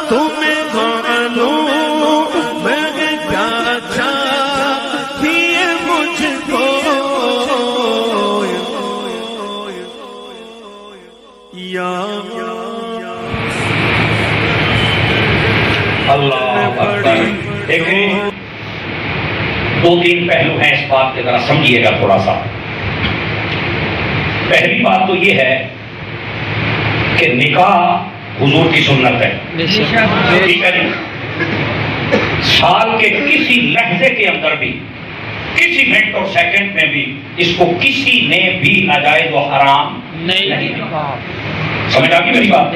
تمہیں معلوم میں کیا چاہیے مجھ کو یا اللہ اکبر۔ دیکھیں دو تین پہلو ہیں اس بات کے، ذرا سمجھیے گا تھوڑا سا۔ پہلی بات تو یہ ہے کہ نکاح حضور کی سنت ہے، ٹھیک ہے جی۔ سال کے کسی لحظے کے اندر بھی، کسی منٹ اور سیکنڈ میں بھی اس کو کسی نے بھی ناجائز و حرام نہیں کہا۔ سمجھ آ گئی میری بات؟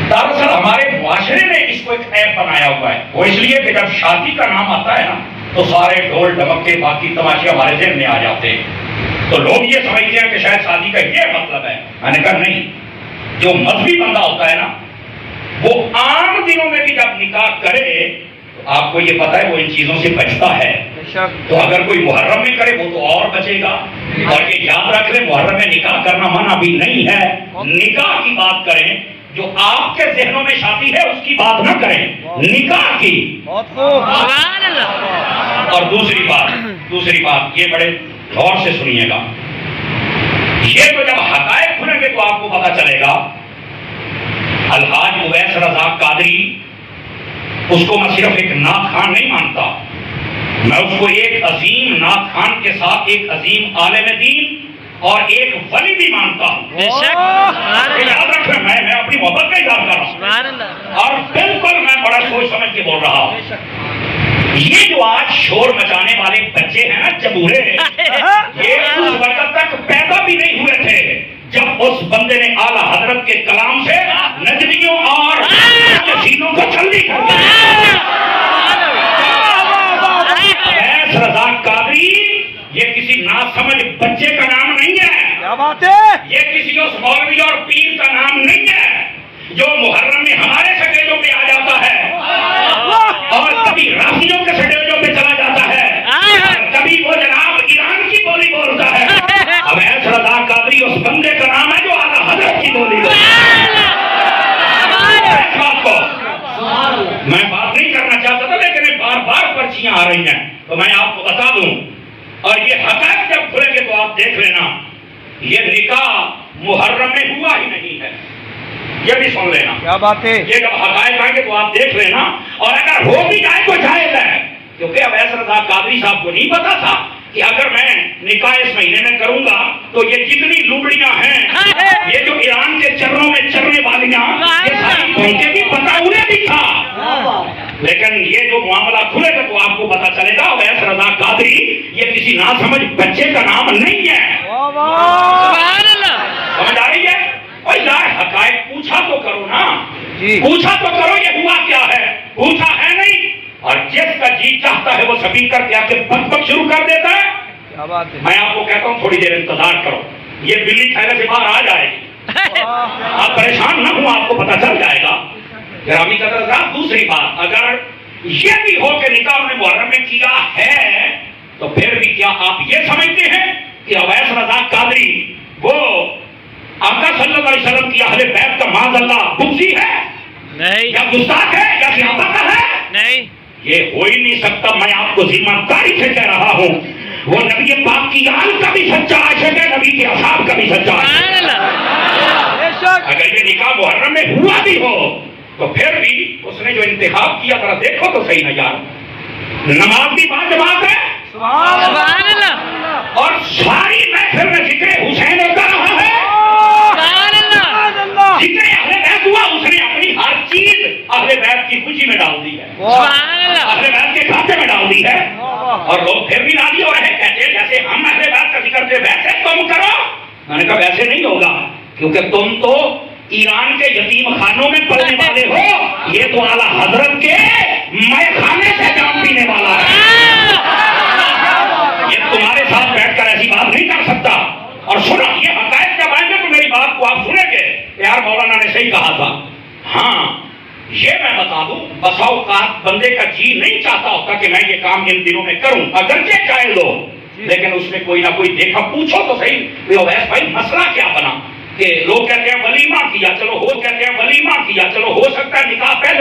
دراصل ہمارے معاشرے نے اس کو ایک عیب بنایا ہوا ہے، وہ اس لیے کہ جب شادی کا نام آتا ہے نا تو سارے ڈھول ڈمکے باقی تماشے ہمارے ذہن میں آ جاتے ہیں، تو لوگ یہ سمجھتے ہیں کہ شاید شادی کا یہ مطلب ہے۔ میں نے کہا نہیں، جو مذہبی بندہ ہوتا ہے نا وہ عام دنوں میں بھی جب نکاح کرے تو آپ کو یہ پتا ہے وہ ان چیزوں سے بچتا ہے، تو اگر کوئی محرم میں کرے وہ تو اور بچے گا۔ اور یہ یاد رکھ لیں محرم میں نکاح کرنا منع بھی نہیں ہے، نکاح کی بات کریں، جو آپ کے ذہنوں میں شادی ہے اس کی بات نہ کریں، نکاح کی۔ اور دوسری بات یہ بڑے غور سے سنیے گا، یہ تو جب حقائق کھلیں گے تو آپ کو پتا چلے گا۔ الحاج اویس رضا قادری، اس کو میں صرف ایک نعت خان نہیں مانتا، میں اس کو ایک عظیم نعت خان کے ساتھ ایک عظیم عالم دین اور ایک ولی بھی مانتا ہوں۔ یاد رکھیں میں اپنی محبت کا اظہار کر رہا ہوں اور بالکل میں بڑا سوچ سمجھ کے بول رہا ہوں۔ یہ جو آج شور مچانے والے بچے ہیں نا چبورے، یہ اس وقت تک پیدا بھی نہیں ہوئے تھے جب اس بندے نے اعلیٰ حضرت کے کلام سے نجدیوں اور حسینوں کو چھلنی کر دیا۔ اویس رضا قادری یہ کسی ناسمجھ بچے کا نام نہیں ہے، کیا بات ہے؟ یہ کسی اس مولوی اور پیر کا نام نہیں ہے جو محرم میں ہمارے سٹیجوں پہ آ جاتا ہے اور کبھی رافیوں کے سٹیجوں پہ چلا جاتا ہے اور کبھی وہ جناب ایران کی بولی بولتا ہے۔ اویس رضا قادری اس بندے کا نام ہے جو اعلیٰ حضرت کی بولی بولتا ہے۔ اس بات کو میں بات نہیں کرنا چاہتا تھا لیکن بار بار پرچیاں آ رہی ہیں تو میں آپ کو بتا دوں، اور یہ حقائق جب کھلیں گے تو آپ دیکھ لینا یہ نکاح محرم میں ہوا ہی نہیں ہے، یہ بھی سن لینا، کیا بات ہے؟ یہ جب حقائق آئیں گے تو آپ دیکھ لینا، اور اگر ہو بھی جائے تو جائز ہے، کیونکہ اویس رضا قادری صاحب کو نہیں پتا تھا کہ اگر میں نکاح اس مہینے میں کروں گا تو یہ جتنی لوبڑیاں ہیں، یہ جو ایران کے چرنوں میں چرنے والیاں، یہ ساری پہنچے بھی پتا انہیں بھی تھا، لیکن یہ جو معاملہ کھلے گا تو آپ کو پتا چلے گا اویس رضا قادری یہ کسی ناسمجھ بچے کا نام نہیں ہے۔ سمجھ آ رہی ہے؟ اور یار حقائق پوچھا تو کرو نا، پوچھا تو کرو یہ ہوا کیا ہے، پوچھا ہے نہیں، اور جس کا جی چاہتا ہے وہ سپیکر کیا کہ بک بک شروع کر دیتا ہے۔ میں آپ کو کہتا ہوں تھوڑی دیر انتظار کرو، یہ بلی تھیلے سے باہر آ جائے گی، آپ پریشان نہ ہوں، آپ کو پتا چل جائے گا۔ گرامی قدر حضرات، دوسری بات، اگر یہ بھی ہو کہ نکاح نے محرم میں کیا ہے تو پھر بھی کیا آپ یہ سمجھتے ہیں کہ اویس رضا قادری وہ آقا صلی اللہ علیہ وسلم کی اہل بیت کا معاذ اللہ بغضی ہے نہیں، یا گستاخ ہے، یا زیادہ ہے؟ نہیں، یہ ہو ہی نہیں سکتا۔ میں آپ کو ذمہ داری سے کہہ رہا ہوں وہ نبی پاک کی آل کا بھی سچا عاشق ہے، نبی کے اصحاب کا بھی سچا عاشق ہے۔ اگر یہ نکاح محرم میں ہوا بھی ہو تو پھر بھی اس نے جو انتخاب کیا ذرا دیکھو تو صحیح نہ یار، نماز بھی با جماعت ہے، سبحان اللہ، اور ساری محفل میں ذکر حسین ہوتا رہا ہے، ذکر اہل بیت ہوا، اس نے اپنی ہر چیز اہل بیت کی خوشی میں ڈال دی ہے، اہل بیت کے کھاتے میں ڈال دی ہے، اور لوگ پھر بھی راضی ہو رہے ہیں، کہتے ہیں جیسے ہم اہل بیت کا ذکر کرتے ویسے تم کرو۔ میں نے کہا ویسے نہیں ہوگا، کیونکہ تم تو ایران کے یتیم خانوں میں پلنے والے ہو، یہ تو اعلیٰ حضرت کے مے خانے سے جام پینے والا ہے، یہ تمہارے ساتھ بیٹھ کر ایسی بات نہیں کر سکتا۔ اور سنو یہ حقائق جب آئیں گے تو میری بات کو آپ سنیں گے، یار مولانا نے صحیح کہا تھا۔ ہاں یہ میں بتا دوں، بسا اوقات بندے کا جی نہیں چاہتا ہوتا کہ میں یہ کام ان دنوں میں کروں، اگرچہ جائز ہو، لیکن اس میں کوئی نہ کوئی دیکھا، پوچھو تو صحیح اویس بھائی مسئلہ کیا بنا کہ لوگ کہتے ہیں ولیمہ کیا، چلو ہو، کہتے ہیں ولیمہ کیا، چلو ہو سکتا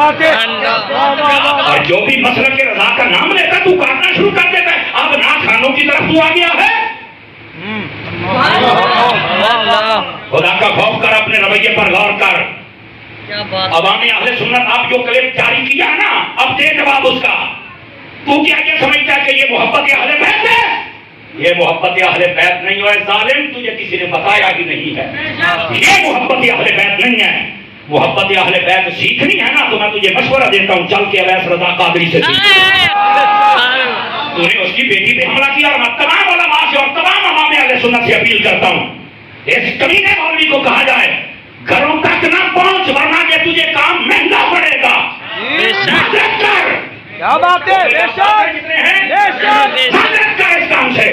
اور جو بھی مسلک کے رضا کا نام لیتا تو کاٹنا شروع کر دیتا ہے. اب نا خانوں کی طرف تو آ گیا ہے. خدا کا خوف کر, اپنے رویے پر غور کر. عوامی اہل سنت آپ جو کلپ جاری کیا ہے نا, اب دے جواب اس کا. تو کیا یہ سمجھتا ہے کہ یہ محبت اہل بیت ہے؟ یہ محبت اہل بیت نہیں ہے ظالم, تجھے کسی نے بتایا ہی نہیں ہے. یہ محبت اہل بیت نہیں ہے. محبت اہل بیت سیکھنی ہے نا تو میں تجھے مشورہ دیتا ہوں, چل کے اویس رضا قادری سے سیکھ. تو نے اس کی بیٹی پہ حملہ کیا, اور میں تمام علماء سے اور تمام امام اہل سنت سے اپیل کرتا ہوں, اس کمینے مولوی کو کہا جائے گھروں تک نہ پہنچ, ورنہ کہ تجھے کام مہنگا پڑے گا. کیا بات ہے, کتنے ہیں حضرت کا اس کام سے.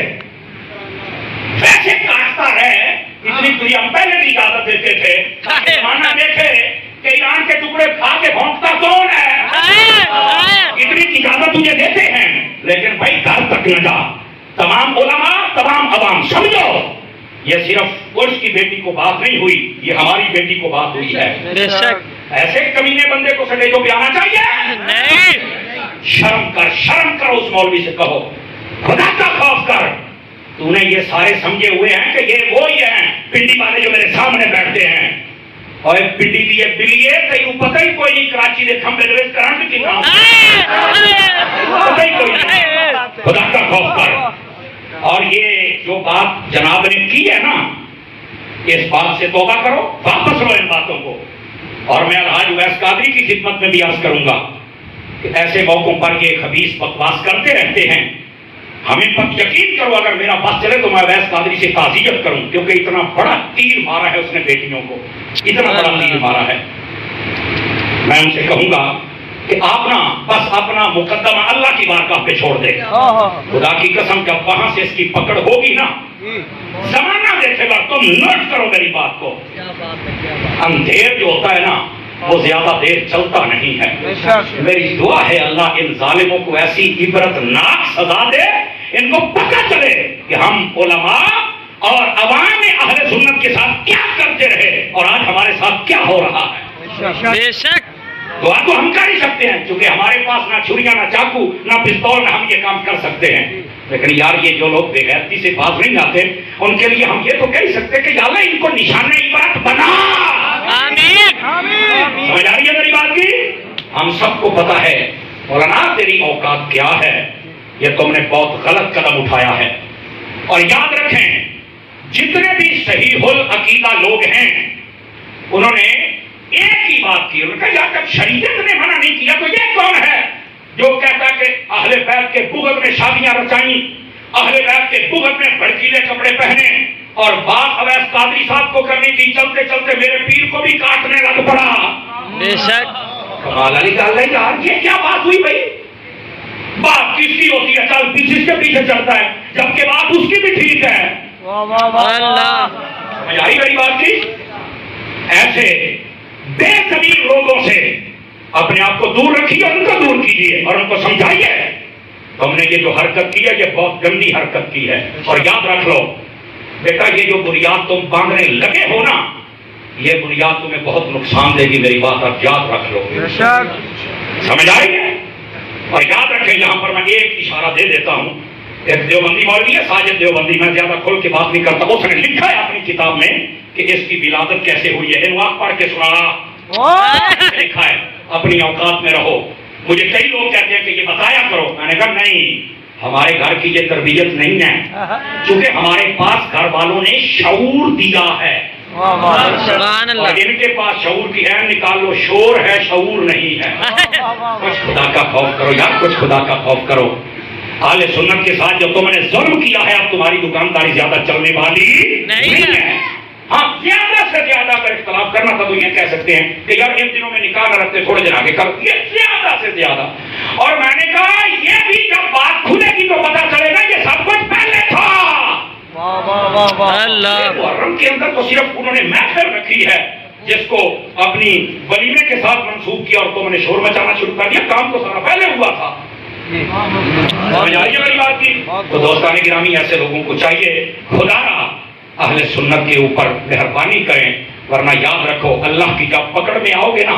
ویسے کاشتہ ہے اتنی دنیا ہم پہلے بھی اجازت دیتے تھے. زمانہ دیکھے کہ ایران کے ٹکڑے کھا کے بھونکتا کون ہے, اتنی اجازت تجھے دیتے ہیں. لیکن بھائی گھر تک نہ جا. تمام علماء تمام عوام سمجھو, یہ صرف اس کی بیٹی کو بات نہیں ہوئی, یہ ہماری بیٹی کو بات ہوئی ہے. ایسے کمینے بندے کو سٹیجوں پہ آنا چاہیے نہیں. شرم کر اس مولوی سے کہو خدا کا خوف کر. تو نے یہ سارے سمجھے ہوئے ہیں کہ یہ وہی ہیں پنڈی والے جو میرے سامنے بیٹھتے ہیں, اور ایک پنڈی کی یہ بلی ہے کہ پتہ ہی کوئی نہیں کراچی کے کھمبے روز کرنٹ کی کام پتہ ہی کوئی نہیں. خدا کا خوف کر. اور یہ جو بات جناب نے کی ہے نا, اس بات سے توبہ کرو, واپس لو ان باتوں کو. اور میں الحاج اویس قادری کی خدمت میں بھی عرض کروں گا کہ ایسے موقعوں پر یہ خبیث بکواس کرتے رہتے ہیں. ہمیں پر یقین کرو اگر میرا بات چلے تو میں اویس قادری سے تعزیت کروں, کیونکہ اتنا بڑا تیر مارا ہے اس نے بیٹیوں کو, اتنا بڑا تیر مارا ہے. میں ان سے کہوں گا کہ آپ نا بس اپنا مقدمہ اللہ کی بارگاہ پہ چھوڑ دے. خدا کی قسم جب وہاں سے اس کی پکڑ ہوگی نا, زمانہ دیکھے گا. تم نوٹ کرو میری بات کو, اندھیر جو ہوتا ہے نا وہ زیادہ دیر چلتا نہیں ہے. میری دعا ہے اللہ ان ظالموں کو ایسی عبرت ناک سزا دے, ان کو پتہ چلے کہ ہم علماء اور عوام اہل سنت کے ساتھ کیا کرتے رہے اور آج ہمارے ساتھ کیا ہو رہا ہے. بے شک دعا تو ہم کر ہی سکتے ہیں, کیونکہ ہمارے پاس نہ چھریاں نہ چاقو نہ پستول, نہ ہم یہ کام کر سکتے ہیں. لیکن یار یہ جو لوگ بے غیرتی سے باز نہیں آتے, ان کے لیے ہم یہ تو کہہ سکتے کہ یا اللہ ان کو نشانہ عبرت بنا. آمین. سمجھ آ رہی ہے میری بات کی؟ ہم سب کو پتا ہے مولانا تیری اوقات کیا ہے, یہ تم نے بہت غلط قدم اٹھایا ہے. اور یاد رکھیں جتنے بھی صحیح العقیدہ لوگ ہیں انہوں نے ایک ہی بات کی, انہوں نے کہا یار جب شریعت نے منع نہیں کیا تو یہ کون ہے جو کہتا ہے کہ اہل بیت کے بغض میں شادیاں رچائیں, اہل بیت کے بغض میں بھڑکیلے کپڑے پہنے, اور بات اویس قادری صاحب کو کرنی تھی, چلتے چلتے میرے پیر کو بھی کاٹنے لگ پڑا. بے شک کمال علی کا اللہ یار یہ کیا بات ہوئی بھائی؟ بات کس کی ہوتی ہے, چل پیچھے کے پیچھے چلتا ہے, جبکہ بات اس کی بھی ٹھیک ہے. اللہ سمجھ آئی میری بات کی؟ ایسے بے ضمیر لوگوں سے اپنے آپ کو دور رکھیے, ان کو دور کیجیے اور ان کو سمجھائیے تم نے یہ جو حرکت کی ہے یہ بہت گندی حرکت کی ہے. اور یاد رکھ لو بیٹا یہ جو بنیاد تم باندھنے لگے ہو نا, یہ بنیاد تمہیں بہت نقصان دے گی. میری بات آپ یاد رکھ لو, سمجھ آئی ہے؟ اور یاد رکھیں یہاں پر میں ایک اشارہ دے دیتا ہوں. ایک دیوبندی مولوی ہے ساجد دیوبندی, میں زیادہ کھول کے بات نہیں کرتا, اس نے لکھا ہے اپنی کتاب میں کہ اس کی ولادت کیسے ہوئی ہے. انواع پڑھ کے سنا, لکھا ہے اپنی اوقات میں رہو. مجھے کئی لوگ کہتے ہیں کہ یہ بتایا کرو, میں نے کہا نہیں, ہمارے گھر کی یہ تربیت نہیں ہے, چونکہ ہمارے پاس گھر والوں نے شعور دیا ہے. اور ان کے پاس شعور کی ہے, نکال لو شور ہے شعور نہیں ہے. کچھ خدا کا خوف کرو یار, کچھ خدا کا خوف کرو. اہل سنت کے ساتھ جو تم نے ظلم کیا ہے, اب تمہاری دکانداری زیادہ چلنے والی نہیں ہے. ہاں زیادہ سے زیادہ اگر اختلاف کرنا تھا تو یہ کہہ سکتے ہیں کہ یار ان دنوں میں نکاح نہ رکھتے, تھوڑے دن آگے کر, یہ زیادہ سے زیادہ. اور میں نے کہا یہ بھی جب بات کھلے گی تو پتا چلے گا یہ سب کچھ پہلے تھا. محرم کے اندر تو صرف انہوں نے محفل رکھی ہے جس کو اپنی ولیمے کے ساتھ منسوخ کیا اور تم نے شور مچانا شروع کر دیا. کام تو سارا پہلے ہوا تھا. سمجھ آئیے میری بات کی؟ تو دوستان گرامی ایسے لوگوں کو چاہیے خدا را اہل سنت کے اوپر مہربانی کریں, ورنہ یاد رکھو اللہ کی جب پکڑ میں آؤ گے نا